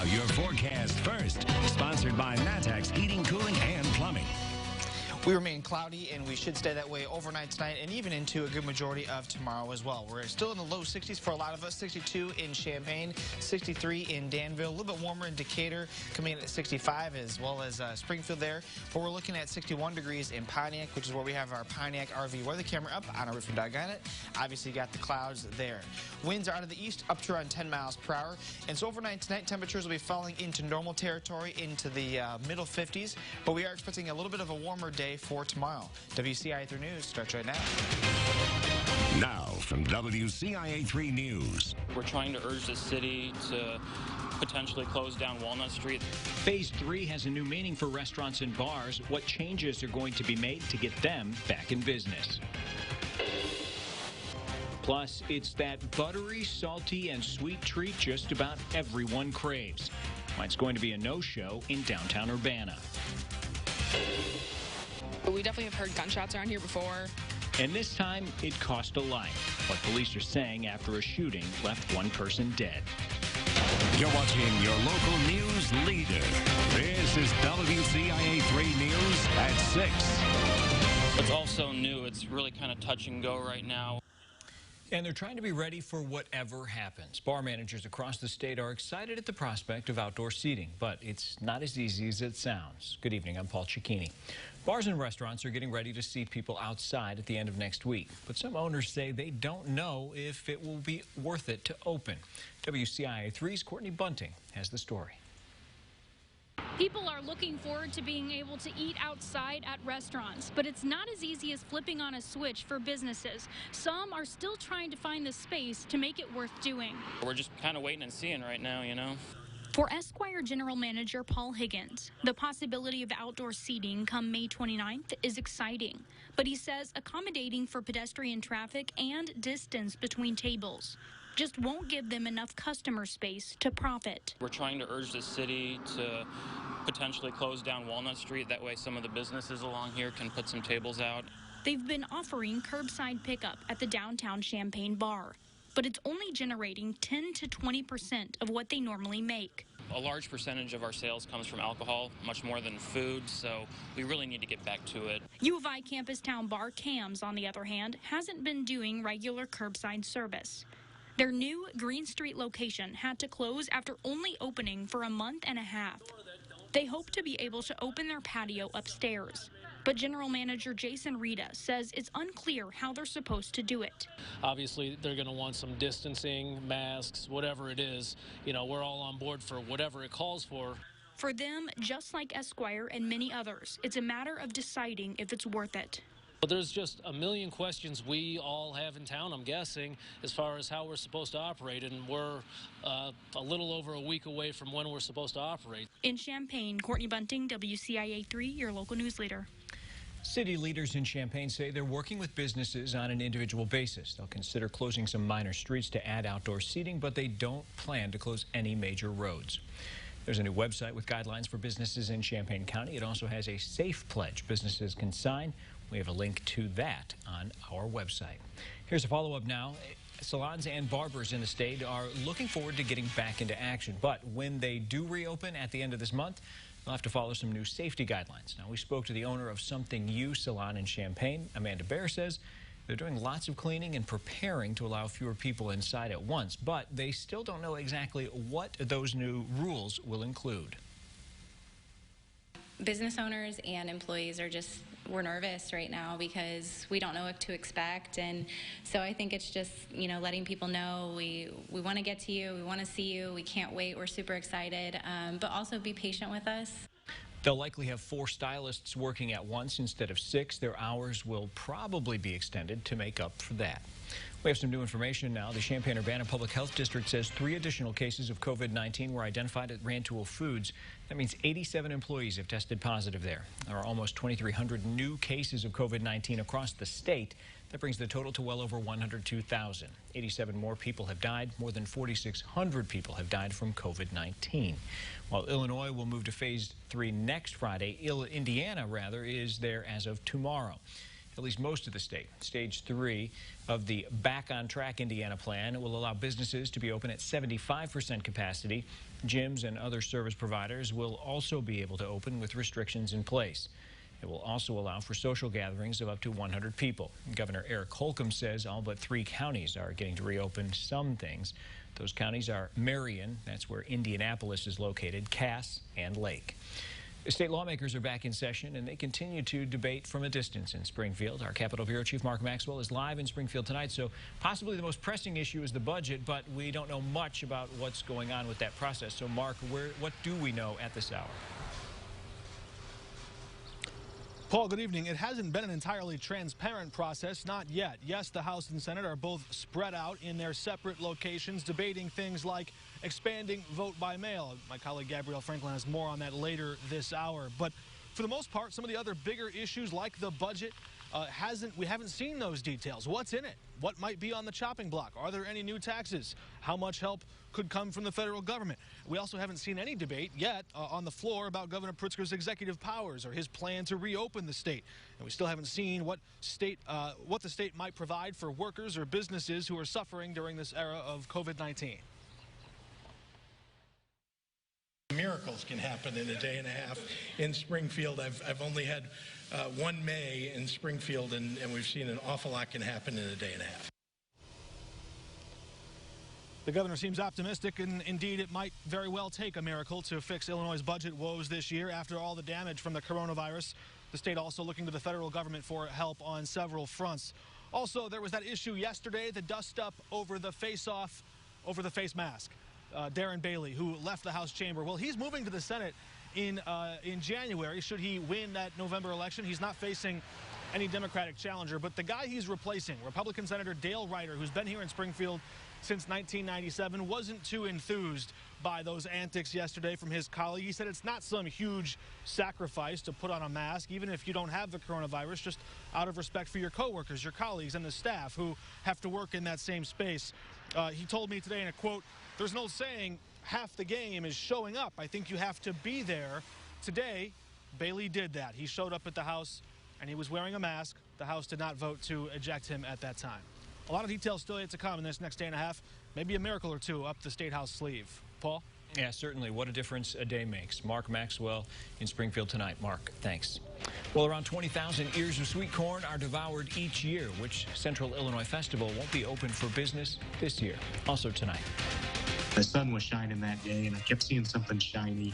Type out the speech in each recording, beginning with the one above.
your forecast first, sponsored by Matex Heating, Cooling, and Plumbing. We remain cloudy, and we should stay that way overnight tonight and even into a good majority of tomorrow as well. We're still in the low 60s for a lot of us, 62 in Champaign, 63 in Danville, a little bit warmer in Decatur, coming in at 65, as well as Springfield there. But we're looking at 61 degrees in Pontiac, which is where we have our Pontiac RV weather camera up on our roof and doggone it. Obviously, you got the clouds there. Winds are out of the east up to around 10 miles per hour. And so overnight tonight, temperatures will be falling into normal territory into the middle 50s. But we are expecting a little bit of a warmer day for tomorrow. WCIA 3 News starts right now. Now from WCIA 3 News. We're trying to urge the city to potentially close down Walnut Street. Phase 3 has a new meaning for restaurants and bars. What changes are going to be made to get them back in business? Plus, it's that buttery, salty, and sweet treat just about everyone craves. Why it's going to be a no-show in downtown Urbana. We definitely have heard gunshots around here before. And this time, it cost a life. What police are saying after a shooting left one person dead. You're watching your local news leader. This is WCIA 3 News at 6. It's also new. It's really kind of touch and go right now. And they're trying to be ready for whatever happens. Bar managers across the state are excited at the prospect of outdoor seating, but it's not as easy as it sounds. Good evening, I'm Paul Cicchini. Bars and restaurants are getting ready to seat people outside at the end of next week, but some owners say they don't know if it will be worth it to open. WCIA 3's Courtney Bunting has the story. People are looking forward to being able to eat outside at restaurants, but it's not as easy as flipping on a switch for businesses. Some are still trying to find the space to make it worth doing. We're just kind of waiting and seeing right now, you know. For Esquire General Manager Paul Higgins, the possibility of outdoor seating come May 29th is exciting, but he says accommodating for pedestrian traffic and distance between tables just won't give them enough customer space to profit. We're trying to urge the city to potentially close down Walnut Street. That way some of the businesses along here can put some tables out. They've been offering curbside pickup at the downtown Champaign bar, but it's only generating 10 to 20% of what they normally make. A large percentage of our sales comes from alcohol, much more than food, so we really need to get back to it. U of I Campus Town Bar Cams, on the other hand, hasn't been doing regular curbside service. Their new Green Street location had to close after only opening for a month and a half. They hope to be able to open their patio upstairs, but General Manager Jason Rita says it's unclear how they're supposed to do it. Obviously, they're going to want some distancing, masks, whatever it is. You know, we're all on board for whatever it calls for. For them, just like Esquire and many others, it's a matter of deciding if it's worth it. But there's just a million questions we all have in town, I'm guessing, as far as how we're supposed to operate, and we're a little over a week away from when we're supposed to operate. In Champaign, Courtney Bunting, WCIA 3, your local news leader. City leaders in Champaign say they're working with businesses on an individual basis. They'll consider closing some minor streets to add outdoor seating, but they don't plan to close any major roads. There's a new website with guidelines for businesses in Champaign County. It also has a safe pledge businesses can sign. We have a link to that on our website. Here's a follow-up now. Salons and barbers in the state are looking forward to getting back into action, but when they do reopen at the end of this month, they'll have to follow some new safety guidelines. Now, we spoke to the owner of Something You Salon in Champaign. Amanda Bear says they're doing lots of cleaning and preparing to allow fewer people inside at once, but they still don't know exactly what those new rules will include. Business owners and employees we're nervous right now because we don't know what to expect, and so I think it's just, you know, letting people know we want to get to you, we want to see you, we can't wait, we're super excited, but also be patient with us. They'll likely have 4 stylists working at once instead of 6. Their hours will probably be extended to make up for that. We have some new information now. The Champaign-Urbana Public Health District says 3 additional cases of COVID-19 were identified at Rantoul Foods. That means 87 employees have tested positive there. There are almost 2,300 new cases of COVID-19 across the state. That brings the total to well over 102,000. 87 more people have died. More than 4,600 people have died from COVID-19. While Illinois will move to phase 3 next Friday, Indiana, is there as of tomorrow. at least most of the state. Stage 3 of the Back on Track Indiana plan will allow businesses to be open at 75% capacity. Gyms and other service providers will also be able to open with restrictions in place. It will also allow for social gatherings of up to 100 people. Governor Eric Holcomb says all but 3 counties are getting to reopen some things. Those counties are Marion, that's where Indianapolis is located, Cass, and Lake. State lawmakers are back in session, and they continue to debate from a distance in Springfield. Our Capitol Bureau Chief Mark Maxwell is live in Springfield tonight, so possibly the most pressing issue is the budget, but we don't know much about what's going on with that process. So, Mark, what do we know at this hour? Paul, good evening. It hasn't been an entirely transparent process, not yet. Yes, the House and Senate are both spread out in their separate locations, debating things like expanding vote by mail. My colleague Gabrielle Franklin has more on that later this hour. But for the most part, some of the other bigger issues like the budget, we haven't seen those details. What's in it? What might be on the chopping block? Are there any new taxes? How much help could come from the federal government? We also haven't seen any debate yet on the floor about Governor Pritzker's executive powers or his plan to reopen the state. And we still haven't seen what the state might provide for workers or businesses who are suffering during this era of COVID-19. Miracles can happen in a day and a half in Springfield. I've only had one May in Springfield, and we've seen an awful lot can happen in a day and a half. The governor seems optimistic, and indeed it might very well take a miracle to fix Illinois' budget woes this year after all the damage from the coronavirus. The state also looking to the federal government for help on several fronts. Also, there was that issue yesterday, the dust-up over the face-off over the face mask. Darren Bailey, who left the House chamber. Well, he's moving to the Senate in January. Should he win that November election, he's not facing any Democratic challenger. But the guy he's replacing, Republican Senator Dale Ryder, who's been here in Springfield since 1997, wasn't too enthused by those antics yesterday from his colleague. He said it's not some huge sacrifice to put on a mask, even if you don't have the coronavirus, just out of respect for your coworkers, your colleagues, and the staff who have to work in that same space. He told me today in a quote, "There's no saying half the game is showing up. I think you have to be there." Today, Bailey did that. He showed up at the House, and he was wearing a mask. The House did not vote to eject him at that time. A lot of details still yet to come in this next day and a half. Maybe a miracle or two up the State House sleeve. Paul? Yeah, certainly. What a difference a day makes. Mark Maxwell in Springfield tonight. Mark, thanks. Well, around 20,000 ears of sweet corn are devoured each year, which Central Illinois Festival won't be open for business this year. Also tonight. The sun was shining that day, and I kept seeing something shiny.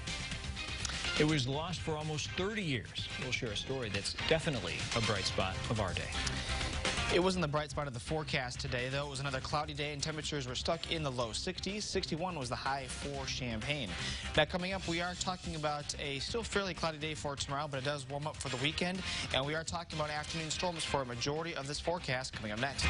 It was lost for almost 30 years. We'll share a story that's definitely a bright spot of our day. It wasn't the bright spot of the forecast today, though. It was another cloudy day, and temperatures were stuck in the low 60s. 61 was the high for Champaign. Now, coming up, we are talking about a still fairly cloudy day for tomorrow, but it does warm up for the weekend. And we are talking about afternoon storms for a majority of this forecast coming up next.